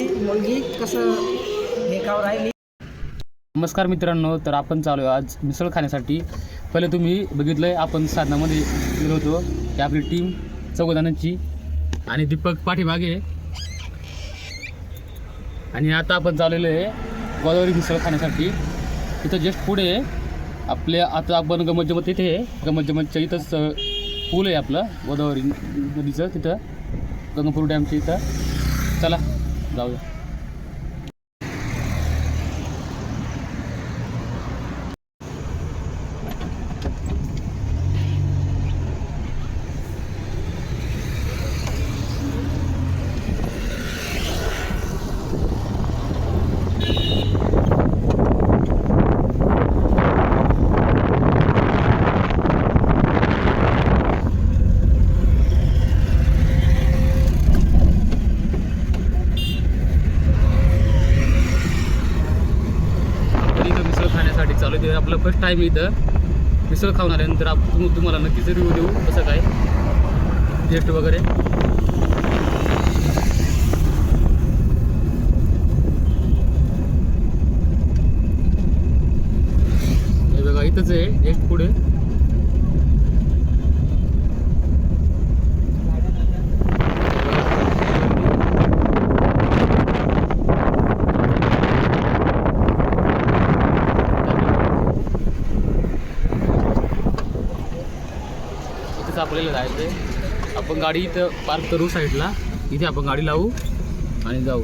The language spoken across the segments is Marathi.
माझी मुलगी कसं भेकावर राहिली. नमस्कार मित्रांनो, तर आपण चालू आहे आज मिसळ खाण्यासाठी. पहिले तुम्ही बघितलं आहे आपण साधनामध्ये गेलो होतो, ही आपली टीम चौघजणांची आणि दीपक पाठीमागे. आणि आता आपण चाललेलो आहे गोदावरी मिसळ खाण्यासाठी. तिथं जस्ट पुढे आपल्या आता आपण गमत तिथे आहे, गमतच्या इथंच पूल आहे आपलं गोदावरी नदीचं, तिथं गंगापूर डॅमच्या इथं. चला जाऊया. चालू आहे आपलं फर्स्ट टाईम इथं मिसळ खाऊन आल्यानंतर तुम्हाला नक्कीच रिव्ह्यू देऊ कसं काय टेस्ट वगैरे. हे बघा इथंच आहे जस्ट पुढे. आपल्याला जायचं आहे. आपण गाडी इथं पार्क करू साईडला, इथे आपण गाडी लावू आणि जाऊ.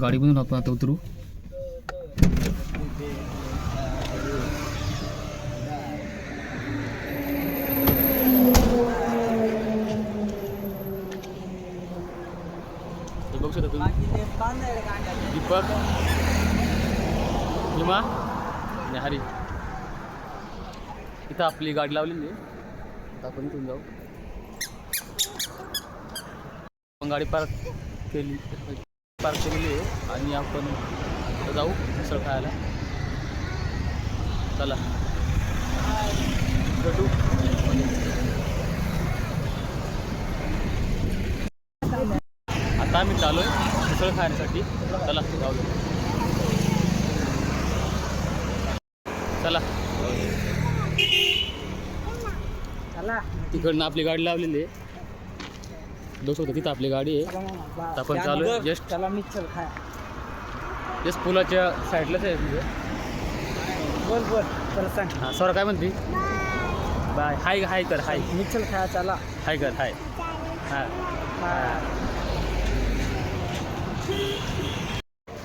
गाडी बनवून आपण आता उतरू. बघू शकता तुम्ही दीपक, हिमा आणि हरी इथं आपली गाडी लावलेली आहे. आता आपण इथून जाऊ. आपण गाडी पार्क केलेली आहे आणि आपण जाऊ मिसळ खायला. चला भेटू. आता आम्ही चालू आहे मिसळ खाण्यासाठी. चला जाऊ. चला चला तिकडनं आपली गाडी लावलेली आहे. दोस्त तिथं आपली गाडी आहे. आपण चालू आहे जस्ट. चला मिसळ खाय. जस्ट पुलाच्या साईडलाच आहे म्हणजे. बोल बोल परत सांग. हां सर काय म्हणते? बाय. हाय हाय कर. हाय मिसळ खाय. चला हाय कर. हाय. हां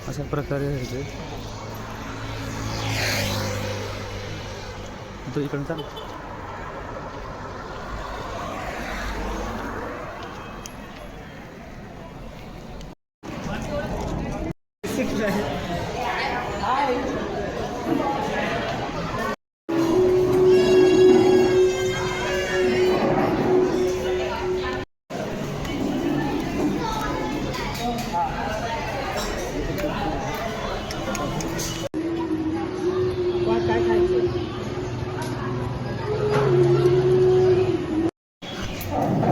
अशा प्रकारे तो इकडून चालू. काय खायचं?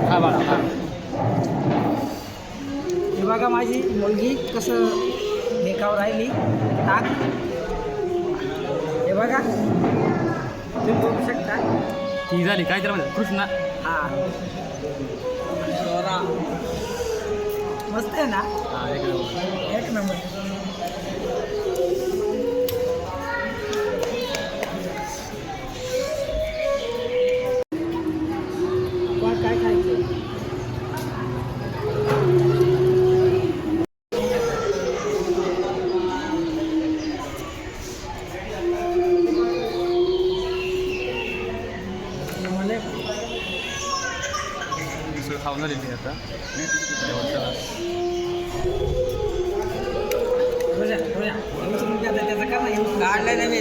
हा बाळा. हां हे बघा माझी मुलगी कसं भेकावर राहिली. टाक. हे बघा तुम्ही बघू शकता. ती झाली काय तर म्हणतात कृष्णा. हां मस्त आहे ना. हां एक नंबर. काय खायचं? मिसळ खाऊन झालेली आता. काढलं नाही मी.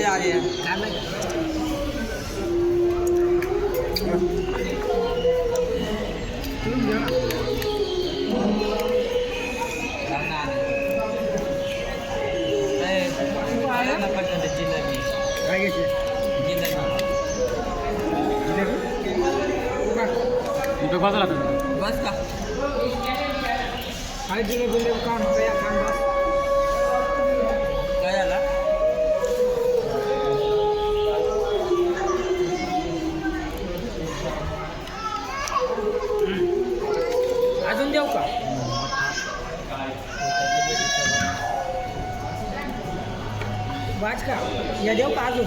काय घ्यायचे दीपक बाजूला बस का काय जिलेबी काम या काम बस काय आला अजून देऊ का वाच का या देऊ का अजून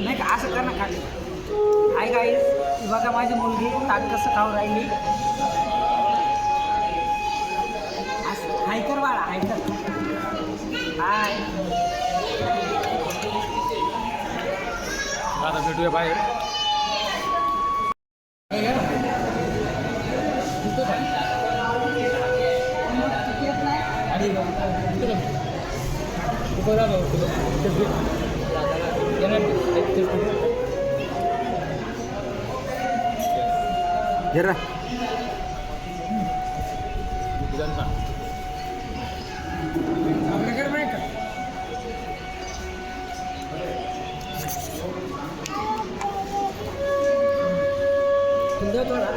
नाही का असं कर ना खाली आहे काय बघा माझी मुलगी ताट कसं खाऊ राहिली असं हाय कर बाळा हाय कर हाय आता भेटूया बाहेर जरा आपल्याकडे माहिती का तुझा थोडा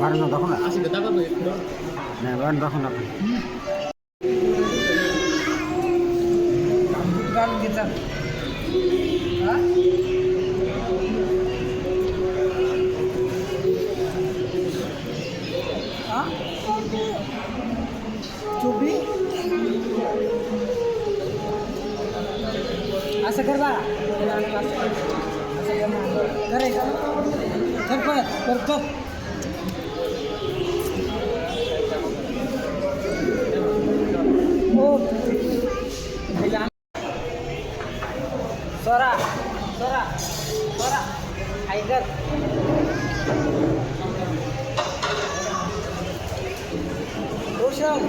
बाहेर दाखव ना असं दाखव नाही बाहेर दाखव ना आपण घेता चोपडी असं कर बाळा करायचं कर परत करतो सोरा सोरा सोरा टायगर रोशन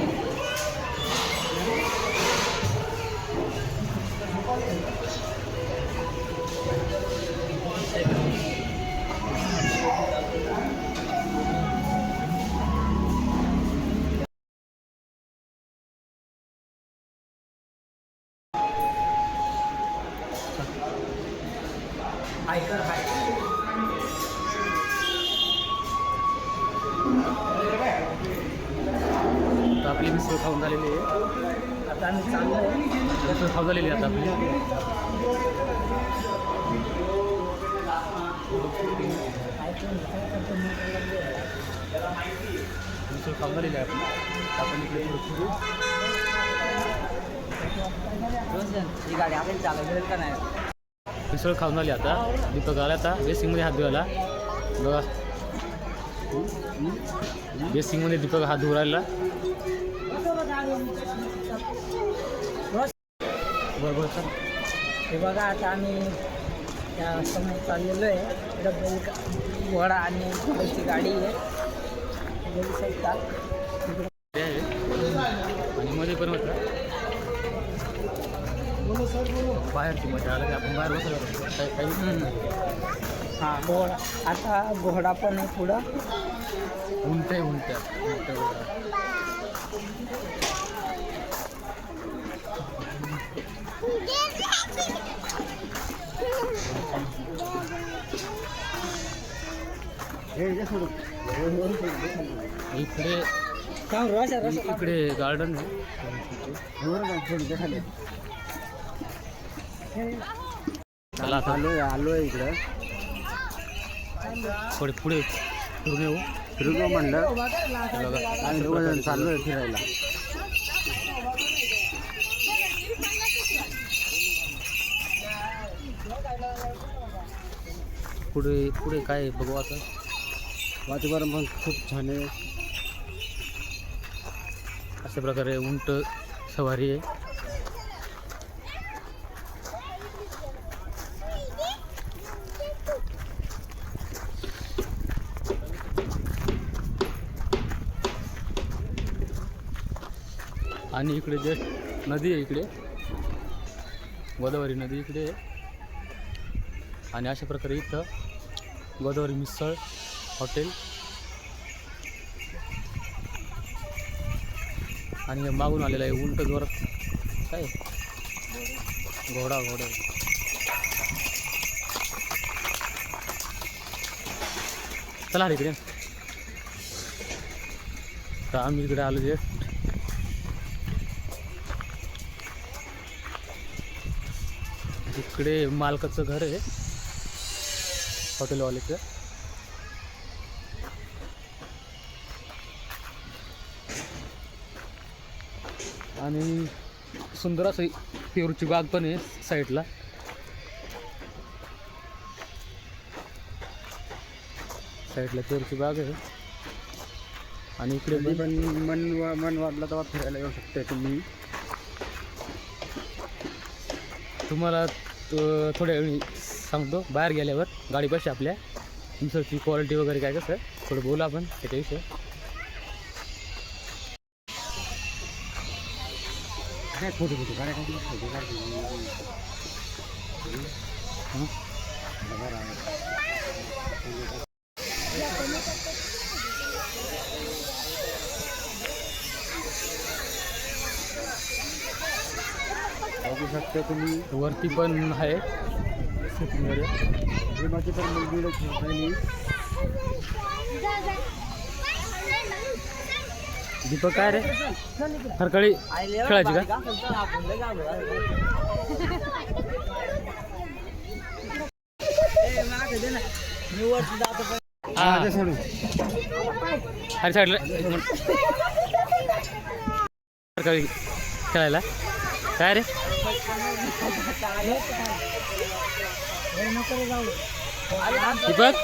हायकर हाय आता आपली मिसळ खाऊन झालेली आहे आता आम्ही चाललो आहे मिसळ खाऊन झालेली आहे आता आपली मिसळ खाऊन झालेली आहे आपण इकडे थोडं फिरू ही गाडी आपण चालवली का नाही मिसळ खाऊन झाली आता दीपक आला आता बेसिंगमध्ये हात धुवायला बघा बेसिंगमध्ये दीपक हात धुवू राहिला बरोबर सर हे बघा आता आम्ही त्या समोर चाललेलो आहे डबल घोडा आणि घोड्याची गाडी आहे बघू शकता आणि मध्ये पण होतं बाहेरची मजा आलं की आपण बाहेर बसलो काही हां घोडा आता घोडा पण आहे पुढं उंट उंट इकडे का रस रस इकडे गार्डन आहे चला आता आलो आहे इकडं थोडे पुढे फिरून येऊ फिरलो म्हणलं आम्ही दोघं जण चाललो आहे फिरायला पुढे पुढे काय बघू आता वातावरण पण खूप छान आहे अशा प्रकारे उंट सवारी आहे आणि इकडे जस्ट नदी आहे, इकडे गोदावरी नदी इकडे आहे. आणि अशा प्रकारे इथं गोदावरी मिसळ हॉटेल आणि मागून आलेला आहे उंट जोरात काय घोडा चला इकडे. तर आम्ही इकडे आलो जे इकडे मालकाचं घर आहे हॉटेलवाल्याचं. आणि सुंदर असं पेरूची बाग पण आहे साईडला. पेरूची बाग आहे. आणि इकडे पण मन वाटलं तेव्हा फिरायला येऊ शकते तुम्ही. तुम्हाला थोड्या वेळी सांगतो बाहेर गेल्यावर गाडी कशी आपल्या मिसळची क्वालिटी वगैरे काय कसं थोडं बोलू आपण त्याच्याविषयी. फोटो गाड्या बघू शकता तुम्ही. वरती पण आहे शूटिंग वगैरे. माझी पण मुलगी खेळायली. दीपक काय रे हरकाळी खेळायची का? अरे साईडला हरकाळी खेळायला काय रे? दीपक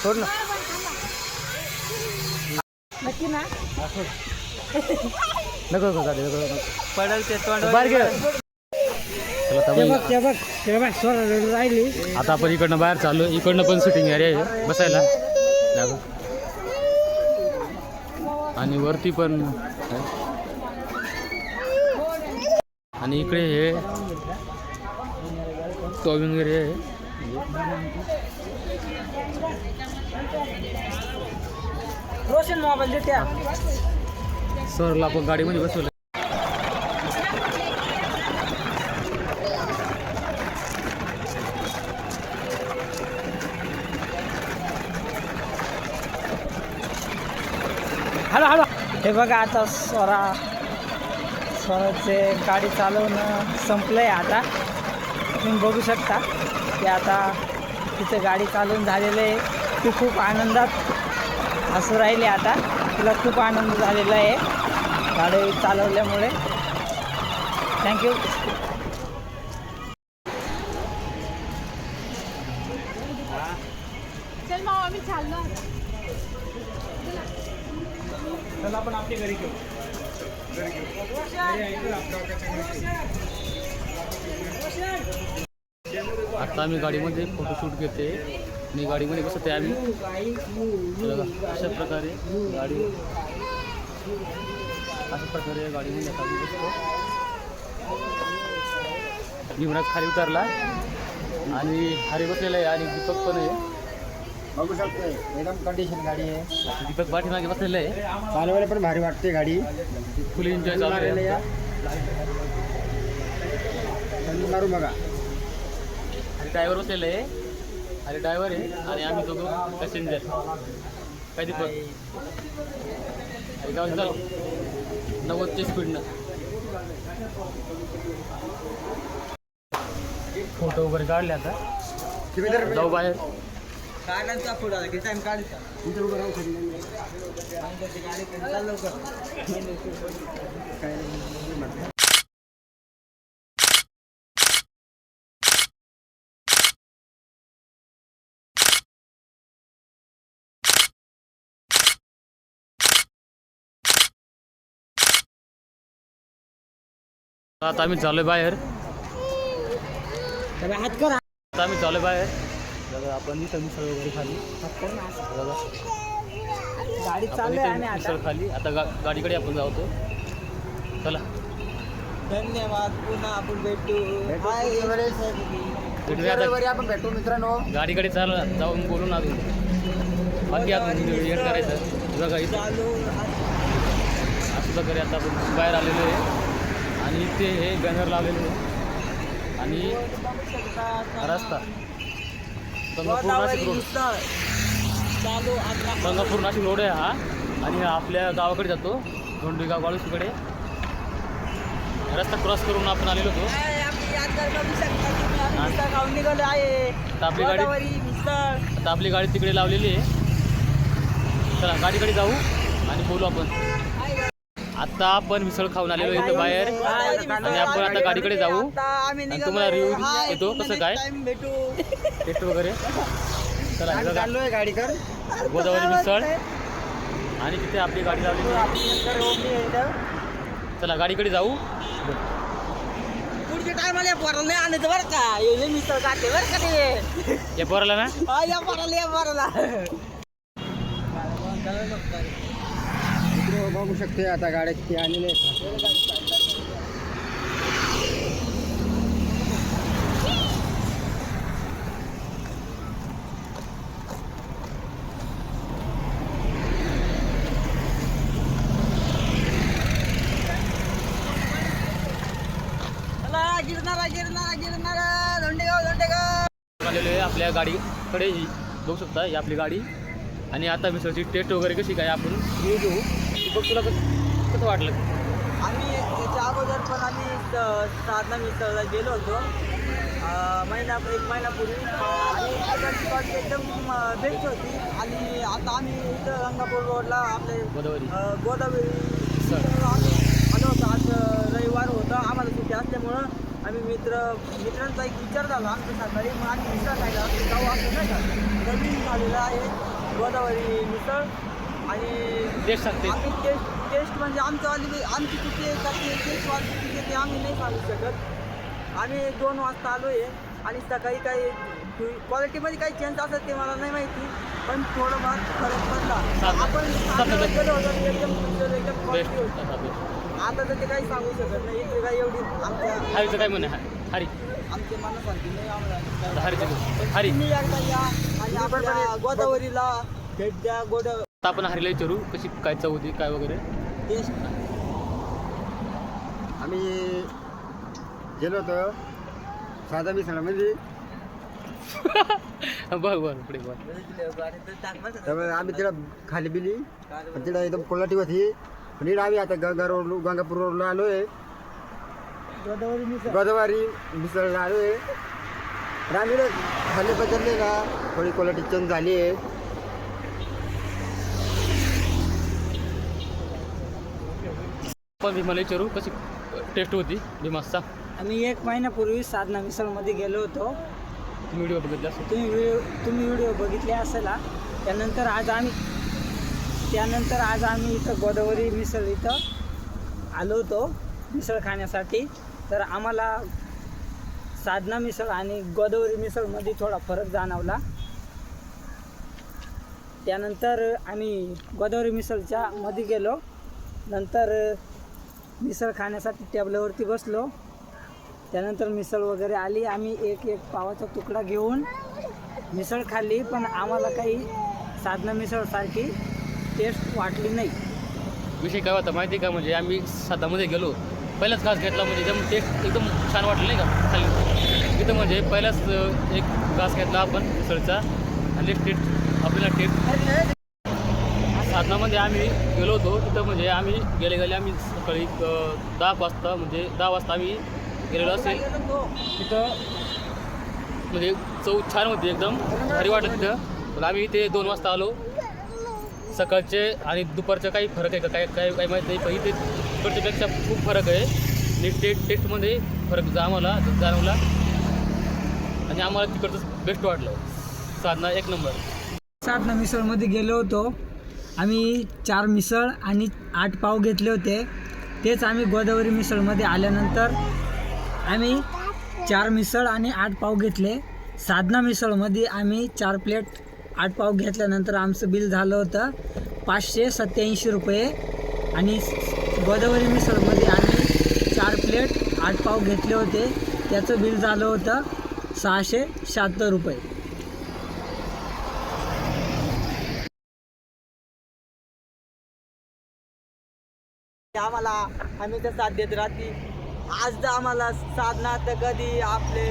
सोड ना. नक्की ना नको पडल ते तोंड बाहेर गेलं. राहिली. आता आपण इकडनं बाहेर चाललो. इकडनं पण शूटिंग एरिया आहे बसायला जागा. आणि वरती पण आणि इकडे हे टॉविंग एरिया आहे. रोशन मोबाईल देत्या. सरला आपण गाडीमध्ये बसवलं. हॅलो हे बघा आता स्वराचे गाडी चालवणं संपलं आहे. आता तुम्ही बघू शकता की आता तिथे गाडी चालवून झालेलं आहे. ती खूप आनंदात हसू राहिली. आता तिला खूप आनंद झालेला आहे गाडी चालवल्यामुळे. थँक्यू. चल मामा आम्ही चाललो. चला आपण आपल्या घरी घेऊ. आता आम्ही गाडीमध्ये फोटोशूट घेते आणि गाडीमध्ये बसते आम्ही. अशा प्रकारे गाडीमध्ये आता आम्ही बसतो. भीमराज खाली उतरला आणि हरी बसलेला आहे आणि दीपक पण आहे. बघू शकतोय एकदम कंडिशन गाडी आहे. दीपक पाठीमागे बसलेलं आहे. चालवायला पण भारी वाटते गाडी. फुल एन्जॉय चालू आहे. मारू बघा. आणि ड्रायव्हर बसलेलं आहे. आणि ड्रायव्हर आहे आणि आम्ही दोघं पॅसेंजर. काय दीपक गाडी चालू 90च्या स्पीडनं. फोटो वगैरे काढले. आता जाऊ बाहेर. काढायचा पुढं किती टाइम काढायचा. आता आम्ही चाललोय बाहेर. हात कर. आता आम्ही चालू बाहेर बघा आपण इथं मिसळ वगैरे खाली बघा गाडी आपण चालू आहे इथं आणि आता मिसळ खाली आता गाडीकडे आपण जातो चला धन्यवाद पुन्हा आपण भेटू भेटूया आता. आपण भेटू मित्रांनो. गाडीकडे जाऊन बोलून अजून बाकी अजून एड करायचं बघा इथं असं प्रकारे आता आपण बाहेर आलेलो आहे आणि इथे हे बॅनर लावलेले आहे आणि हा रस्ता गंगापूर नाशिक रोड आहे हा आणि हा आपल्या गावाकडे जातो धोंडेगाव वाळूसकडे रस्ता क्रॉस करून आपण आलेलो होतो आता आपली गाडी तिकडे लावलेली आहे चला गाडीकडे जाऊ आणि बोलू आपण आता आपण मिसळ खाऊन आलेलो इथं बाहेर आणि आपण आता गाडीकडे जाऊ आणि तुम्हाला रिव्ह्यू येतो कसं काय टेस्ट वगैरे चला हे बघा गाडीकर गोदावरी मिसळ आणि तिथे आपली गाडी लावलेली आहे. चला गाडीकडे जाऊ पुढच्या टायमाला पोराला नाही आणायचं बरं का हे मिसळ काढते बरं का ते या पोराला ना या पोराला बघू शकते आता गाड्या किती आलेले आहेत. धोंडेगाव आलेलो आहे आपल्या गाडीकडे बघू शकता ही आपली गाडी आणि आता मिसळची टेस्ट वगैरे कशी काय आपण रिव्ह्यू घेऊ बघ तुला कसं वाटलं आम्ही याच्या अगोदर पण आम्ही साधना मिसळला गेलो होतो एक महिन्यापूर्वी आणि तिकडची क्वालिटी एकदम बेस्ट होती आणि आता आम्ही इथं गंगापूर रोडला आपले गोदावरी मिसळला आम्ही आलो होतो आज रविवार होता आम्हाला सुट्टी असल्यामुळं आम्ही मित्रांचा एक विचार झाला आमच्या सकाळी मग आम्ही मिसळ खायला जाऊ असं नाही का नवीन झालेलं आहे गोदावरी मिसळ आणि टेस्ट सांगते आम्ही टेस्ट म्हणजे आमची कुठे टेस्ट वाजली ते आम्ही नाही सांगू शकत आम्ही 2 वाजता आलो आहे आणि सकाळी काही क्वालिटीमध्ये काही चेंज असेल ते मला नाही माहिती पण थोडंफार फरक पडला आपण गेलो होतो एकदम क्वालिटी होती आता तर ते काही सांगू शकत नाही इथे काही एवढी हरीचं काय म्हणे हरी आमच्या मनासारखी नाही आम्हाला हरीचं हरी तुम्ही एकदा या आणि आपल्या गोदावरीला भेट द्या आता आपण हरीला विचारू कशी काय चव होती काय वगैरे टेस्ट आम्ही गेलो होतो साधा मिसळमध्ये बघ पुढे बघ त्यामुळे आम्ही तिला खाली बिली पण तिला एकदम क्वालिटी होती पण आम्ही आता गंगापूर रोडला आलो आहे गोदावरी मिसळला आलो आहे पण आम्ही खाली बदलले ना थोडी क्वालिटी चेंज झाली आहे पण भीमाला विचारू कशी टेस्ट होती भीमासचा आम्ही 1 महिन्यापूर्वी साधना मिसळमध्ये गेलो होतो तुम्ही व्हिडिओ बघितला असेल तुम्ही व्हिडिओ बघितले असेल त्यानंतर आज आम्ही इथं गोदावरी मिसळ इथं आलो होतो मिसळ खाण्यासाठी तर आम्हाला साधना मिसळ आणि गोदावरी मिसळमध्ये थोडा फरक जाणवला त्यानंतर आम्ही गोदावरी मिसळच्या मध्ये गेलो नंतर मिसळ खाण्यासाठी टेबलावरती बसलो त्यानंतर मिसळ वगैरे आली आम्ही एक पावाचा तुकडा घेऊन मिसळ खाल्ली पण आम्हाला काही साधना मिसळसारखी टेस्ट वाटली नाही विषय काय होता माहिती का म्हणजे आम्ही सातामध्ये गेलो पहिलाच घास घेतला म्हणजे एकदम टेस्ट एकदम छान वाटलं नाही का खाली तिथं म्हणजे पहिलाच एक घास घेतला आपण मिसळचा आणि टेस्ट आपल्याला टेस्ट साधनामध्ये आम्ही गेलो होतो तिथं म्हणजे आम्ही गेले आम्ही सकाळी 10 वाजता आम्ही गेलेलो असेल तिथं म्हणजे चव छान होती एकदम भारी वाटलं तिथं पण आम्ही इथे 2 वाजता आलो सकाळचे आणि दुपारचं काही फरक आहे का काही माहीत नाही पण इथे तिकडच्यापेक्षा खूप फरक आहे आणि टेस्टमध्ये फरक आम्हाला जाणवला आणि आम्हाला तिकडचं बेस्ट वाटलं साधना 1 नंबर साधना मिसळमध्ये गेलो होतो आम्ही 4 मिसळ आणि 8 पाव घेतले होते तेच आम्ही गोदावरी मिसळमध्ये आल्यानंतर आम्ही 4 मिसळ आणि 8 पाव घेतले साधना मिसळमध्ये आम्ही 4 प्लेट 8 पाव घेतल्यानंतर आमचं बिल झालं होतं 587 रुपये आणि गोदावरी मिसळमध्ये आम्ही 4 प्लेट 8 पाव घेतले होते त्याचं बिल झालं होतं 676 रुपये. आम्हाला आम्ही तर साथ देत राहते. आज तर आम्हाला साधना तर कधी आपले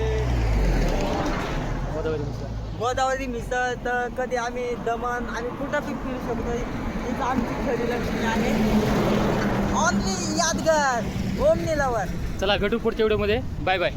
गोदावरी मिसळ तर कधी आम्ही दमन आम्ही कुठं पण फिरू शकतो. हीच आमची खरी लक्ष्मी आहे. ऑनली यादगार ओमनी लवर. चला भेटू पुढच्या व्हिडिओमध्ये. Bye bye.